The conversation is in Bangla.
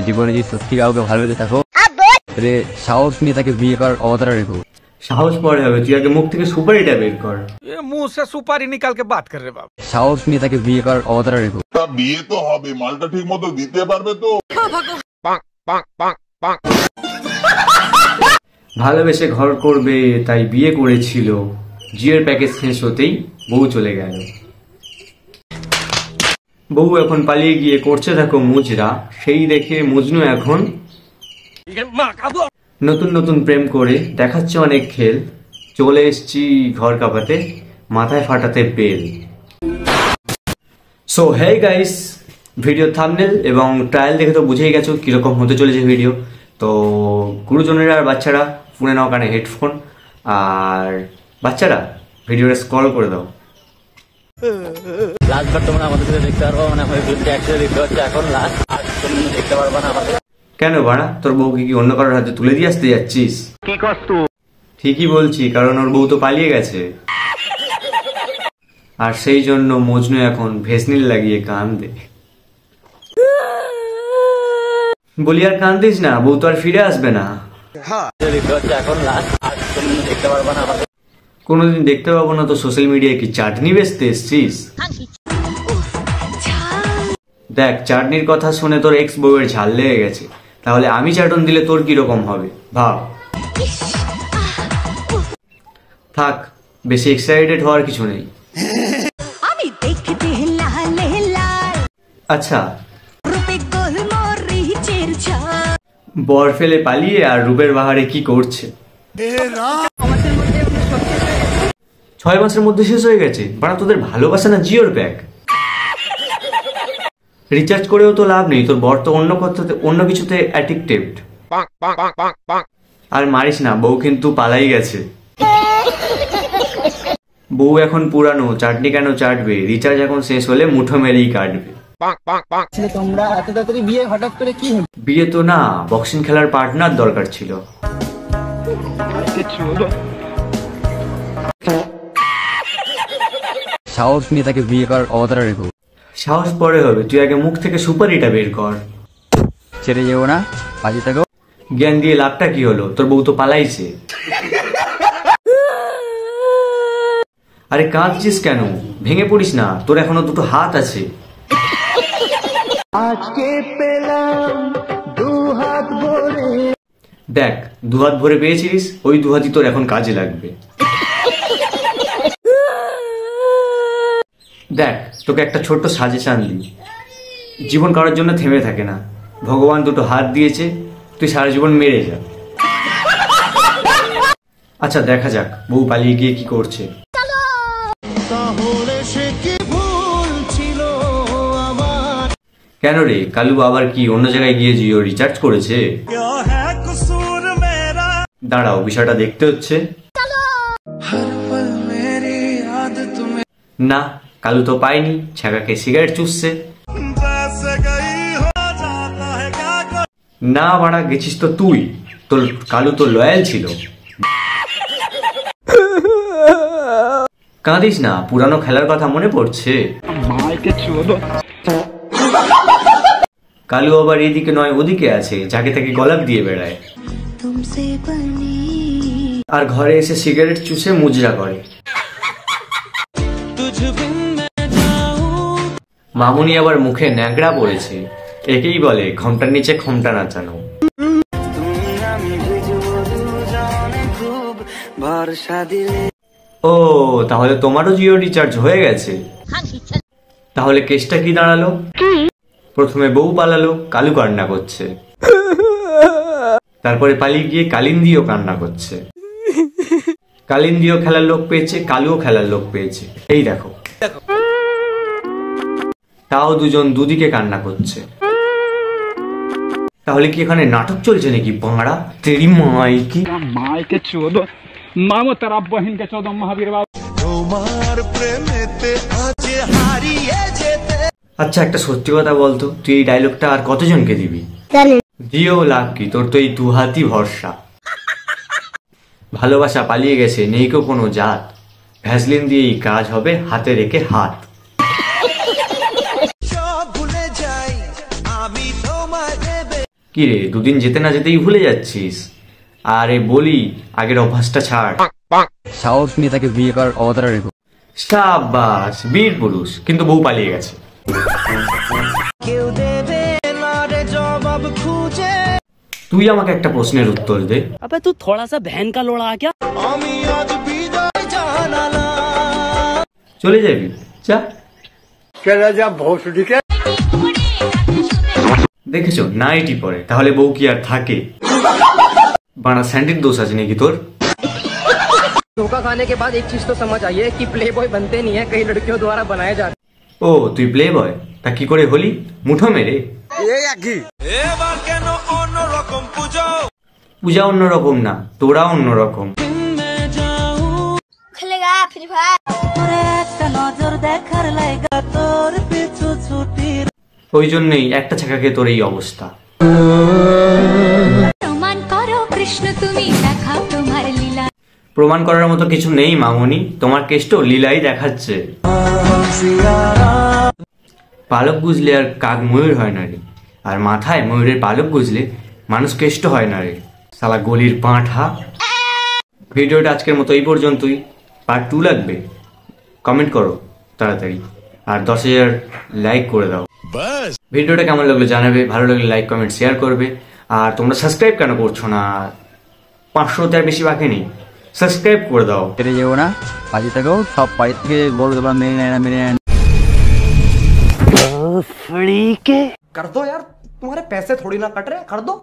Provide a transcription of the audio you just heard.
জীবনে যদি সত্যি কাউকে ভালোবেসে থাকো তাহলে সাহস নিয়ে তাকে বিয়ে করার অবতারা রেখো। সাহস পরে হবে, তুই আগে মুখ থেকে সুপারিটা বের কর। मुंह से सुपारी निकाल के बात कर रहे बाबू। সাহস নিয়ে তাকে বিয়ে করার অবতারা রেখো। বিয়ে তো হবে, মালটা ঠিক মতো দিতে পারবে তো? ভালোবেসে ঘর করবে তাই বিয়ে করেছিল, জিওর প্যাকেজ শেষ হতেই বউ চলে গেল। বউ এখন পালিয়ে গিয়ে করছে দেখো মুজরা, সেই দেখে মজনু এখন নতুন নতুন প্রেম করে দেখাচ্ছে অনেক খেল। চলে এসছি ঘর কাঁপাতে, মাথায় ফাটাতে বেল। So hey guys, video thumbnail এবং ট্রায়াল দেখে তো বুঝেই গেছো কিরকম হতে চলেছে ভিডিও। তো গুরুজনেরা আর বাচ্চারা ফোনে নাও কানে হেডফোন, আর বাচ্চারা ভিডিওটা স্ক্রল করে দাও। লাস্টবার তোমরা আমাদের সাথে দেখতে পারবো, মানে আমাদের ভিডিওটা একসাথে দেখতে পাচ্ছ এখন লাস্ট, আর তুমি দেখতে পারবা না আমাদের। কেন বাড়া, তোর বউকে কি অন্য কারোর হাতে তুলে দিয়ে আসতে যাচ্ছিস? কি করছ? ঠিকই বলছি, কারণ ওর বউ তো পালিয়ে গেছে, আর সেই জন্য মজনু এখন ভেসনিল লাগিয়ে কান্দে। বলি আর কান্দিস না, বউ তো আর ফিরে আসবে না। এখন লাস্ট, আর তুমি দেখতে পারবা না আমাদের। কোনোদিন দেখতে পাবো না তো সোশ্যাল মিডিয়ায় কি চাটনি বেচতে এসছিস? দেখ, চাটনির কথা শুনে তোর এক্স বউয়ের ঝাল লেগে গেছে, তাহলে আমি চাটন দিলে তোর কিরকম হবে ভাব। থাক, বেশি এক্সাইটেড হওয়ার কিছু নেই। আচ্ছা, বর ফেলে পালিয়ে আর রূপের বাহারে কি করছে? 6 মাসের মধ্যে শেষ হয়ে গেছে। বাড়া, তোদের ভালোবাসা না জিওর প্যাক? রিচার্জ করেও তো লাভ নেই, তোর বর তো অন্য কিছুতে অ্যাডিক্টেড। আর মারিস না, বউ কিন্তু পালাই গেছে। বউ এখন পুরানো, চাটনি কেন চাটবে? রিচার্জ এখন শেষ হলে মুঠো মেরেই কাটবে। তোমরা এত তাড়াতাড়ি বিয়ে হঠাৎ করে কি হলো? বিয়ে তো না, বক্সিং খেলার পার্টনার দরকার ছিল। সাহস নিয়ে তাকে বিয়ে করার অবতারা রেখো। সাহস পরে হবে, তুই আগে মুখ থেকে সুপারিটা বের কর। ছেড়ে যেও না, বাজে থাকো। জ্ঞান দিয়ে লাভটা কি হলো? তোর বউ তো পালাইছে। আরে কাঁদছিস কেন? ভেঙে পড়িস না, তোর এখনো দুটো হাত আছে। আজকে পেলাম 2 হাত ভরে। দেখ, 2 হাত ভরে পেয়েছিস, ওই 2 হাতই তোর এখন কাজে লাগবে। দেখ, তোকে একটা ছোট্ট সাজেশন দিই, জীবন কারোর জন্য থেমে থাকে না। ভগবান দুটো হাত দিয়েছে, তুই সারা জীবন মেরে যা। আচ্ছা, দেখা যাক বউ পালিয়ে গিয়ে কি করছে। কেন রে কালু, আবার কি অন্য জায়গায় গিয়ে জিও রিচার্জ করেছে? দাঁড়াও, বিষয়টা দেখতে হচ্ছে। না, কালু তো পায়নি, ছাগাকে সিগারেট চুষছে। না বাড়া, গেছিস তো তুই, তোর কালু তো লয়াল ছিল। কাঁদিস না, পুরানো খেলার কথা মনে পড়ছে। কালু আবার এদিকে নয় ওদিকে আছে, যাকে তাকে গলাপ দিয়ে বেড়ায়, আর ঘরে এসে সিগারেট চুষে মুজরা করে। মামুনি আবার মুখে ন্যাংরা পড়েছে, একেই বলে ঘমটার নিচে ঘমটা নাচানো। ও, তাহলে তোমারও জিও রিচার্জ হয়ে গেছে? তাহলে কেসটা কি দাঁড়ালো? প্রথমে বউ পালালো, কালু কান্না করছে, তারপরে পালিয়ে গিয়ে কালিন্দিও কান্না করছে। কালিন্দিও খেলার লোক পেয়েছে, কালুও খেলার লোক পেয়েছে। এই দেখো, তাও দুজন দুদিকে কান্না করছে। তাহলে কি এখানে নাটক চলছে নাকি? বাঁড়া তেরি মাইকি मायके चोदो मामो तेरा बहन के चोदो महावीर बाबू। আচ্ছা, একটা সত্যি কথা বলতো, তুই এই ডায়লগটা আর কতজনকে দিবি? দিয়েও লাভ কি, তোর তো এই 2 হাতই ভরসা। ভালোবাসা পালিয়ে গেছে, নেই কো কোনো জাত, ভ্যাসলিন দিয়েই কাজ হবে, হাতে রেখে হাত। কি রে, দুদিন যেতে না যেতেই ভুলে যাচ্ছিস? আরে বলি, আগের অভ্যাসটা ছাড়। সাহস নিয়ে তাকে বিয়ে করার অবতারে রেখো। সাবাস, বীর পুরুষ, কিন্তু বউ পালিয়ে গেছে। তুই আমাকে একটা প্রশ্নের উত্তর দে। अबे तू थोड़ा सा बहन का लोड़ा आ क्या? চলে যাবি? যা। দেখেছো, নাইটি পরে, তাহলে বউ কি আর থাকে? বানা স্যান্ডির দোষ আছে নাকি তোর? धोखा खाने के बाद एक चीज तो समझ आई है कि प्ले बॉय बनते नहीं है, कई लड़कियों द्वारा बनाए जाते। ও তুই প্লে বয়? তা কি করে হলি? মুঠো মেরে? পূজা অন্যরকম না, তোরা অন্যরকম। खेलेगा फ्री फायर। ওই জন্যই একটা ছাকাকে তোর এই অবস্থা। প্রমাণ করো কৃষ্ণ তুমি, দেখাও তোমার লীলা। প্রমাণ করার মতো কিছু নেই মামনি, তোমার কেষ্ট লীলাই দেখাচ্ছে। পালক গুজলে আর কাক ময়ূর হয় না রে, আর মাথায় ময়ূরের পালক গুজলে মানুষ কেষ্ট হয় না রে, শালা গলির পাঁঠা। ভিডিওটা আজকের মতো এই পর্যন্তই। পার্ট 2 লাগবে? কমেন্ট করো তাড়াতাড়ি, আর 10,000 লাইক করে দাও। ভিডিওটা কেমন লাগলো জানাবে, ভালো লাগলে লাইক কমেন্ট শেয়ার করবে। আর তোমরা সাবস্ক্রাইব কেন করছো না? 500 বেশি বাকি নেই, সাবস্ক্রাইব করে দাও। কেটে যাবো না, বাজি থাকেও সব বাড়ি থেকে বলতে পারলাম মেনে নেয় না, মেনে নেয় না। कर दो यार, तुम्हारे पैसे थोड़ी ना कट रहे, कर दो।